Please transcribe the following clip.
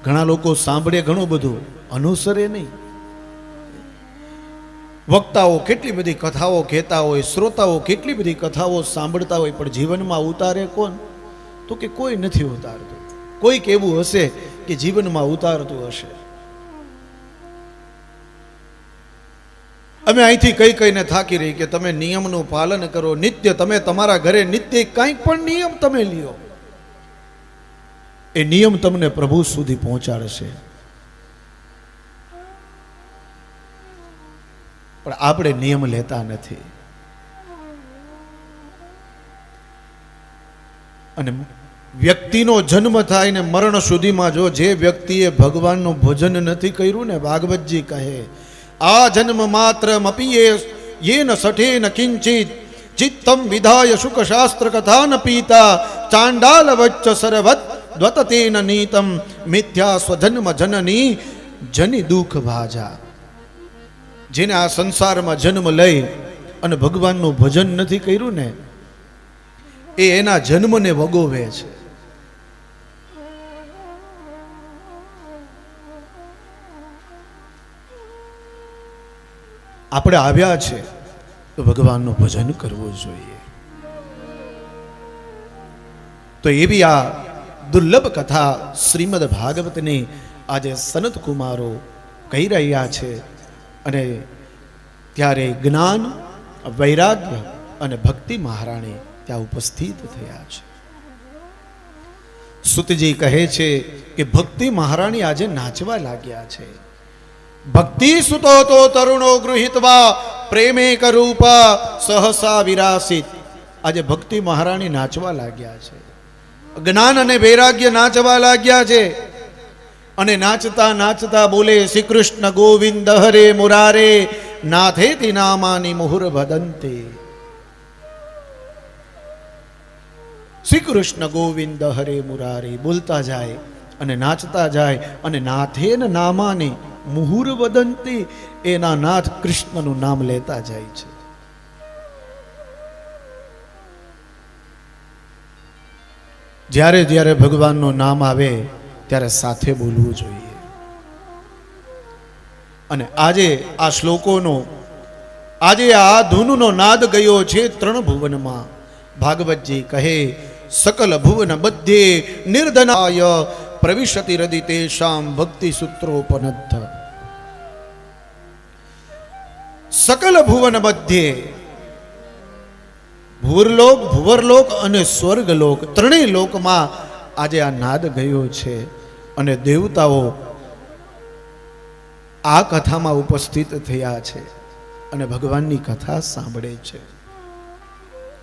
ઘણા લોકો સાંભળે ઘણું બધું, અનુસરે નહીં. વક્તાઓ કેટલી બધી કથાઓ કહેતા હોય, શ્રોતાઓ કેટલી બધી કથાઓ સાંભળતા હોય, પણ જીવનમાં ઉતારે કોણ? તો કે કોઈ નથી ઉતારતું. કોઈક એવું હશે કે જીવનમાં ઉતારતું હશે. અમે અહીંથી કઈ કઈને થાકી રહી કે તમે નિયમનું પાલન કરો. નિત્ય તમે તમારા ઘરે નિત્ય કંઈક પણ નિયમ તમે લ્યો, એ નિયમ તમને પ્રભુ સુધી પહોંચાડશે. પણ આપણે નિયમ લેતા નથી. અને વ્યક્તિનો જન્મ થાય ને મરણ સુધીમાં જો જે વ્યક્તિએ ભગવાનનું ભજન નથી કર્યું ને, ભાગવતજી કહે આ જન્મ માત્ર મપીએ યેન સઠેન કિંચિત ચિત્તમ વિધાય શુક શાસ્ત્ર કથા ન પીતા ચાંડાલ વચ્ચ સરવત દ્વતતેન નીતમ મિથ્યા સ્વજન્મ જનની જની દુઃખ ભાજા. જેને આ સંસારમાં જન્મ લઈ અને ભગવાનનું ભજન નથી કર્યું ને, એ એના જન્મને વગોવે છે. આપણે આવ્યા છે તો ભગવાનનું ભજન કરવું જોઈએ. તો એવી આ દુર્લભ કથા શ્રીમદ ભાગવતની આજે સનત કુમારો કહી રહ્યા છે. અને ત્યારે જ્ઞાન, વૈરાગ્ય અને ભક્તિ મહારાણી ત્યાં ઉપસ્થિત થયા છે. સુતજી કહે છે કે ભક્તિ મહારાણી આજે નાચવા લાગ્યા છે. ભક્તિ સુતો તો તરુણો ગૃહિતવા પ્રેમે કરૂપા સહસા વિરાસિત. આજે ભક્તિ મહારાણી નાચવા લાગ્યા છે. જ્ઞાન અને વૈરાગ્ય નાચવા લાગ્યા છે. અને નાચતા નાચતા બોલે શ્રી કૃષ્ણ ગોવિંદ હરે મુરારે નાથેતિ નામાની મુહુર ભદંતે. શ્રી કૃષ્ણ ગોવિંદ હરે મુરારે બોલતા જાય અને નાચતા જાય અને નાથેન નામાની મુહુર વદંતી, એના નાથ કૃષ્ણનું નામ લેતા જાય છે. જ્યારે જ્યારે ભગવાનનું નામ આવે ત્યારે સાથે બોલવું જોઈએ. અને આજે આ શ્લોકોનો, આજે આ ધૂનનો નાદ ગયો છે ત્રણ ભુવનમાં. ભાગવતજી કહે સકલ ભુવન બધ્યે નિર્ધનાય પ્રવિશતિ રદિતેષામ ભક્તિ સૂત્રોપનદ્ધ. સકલ ભુવન મધ્યે, ભૂરલોક, ભુવરલોક અને સ્વર્ગલોક, ત્રણેય લોકમાં આજે આ નાદ ગયો છે. અને દેવતાઓ આ કથામાં ઉપસ્થિત થયા છે અને ભગવાનની કથા સાંભળે છે.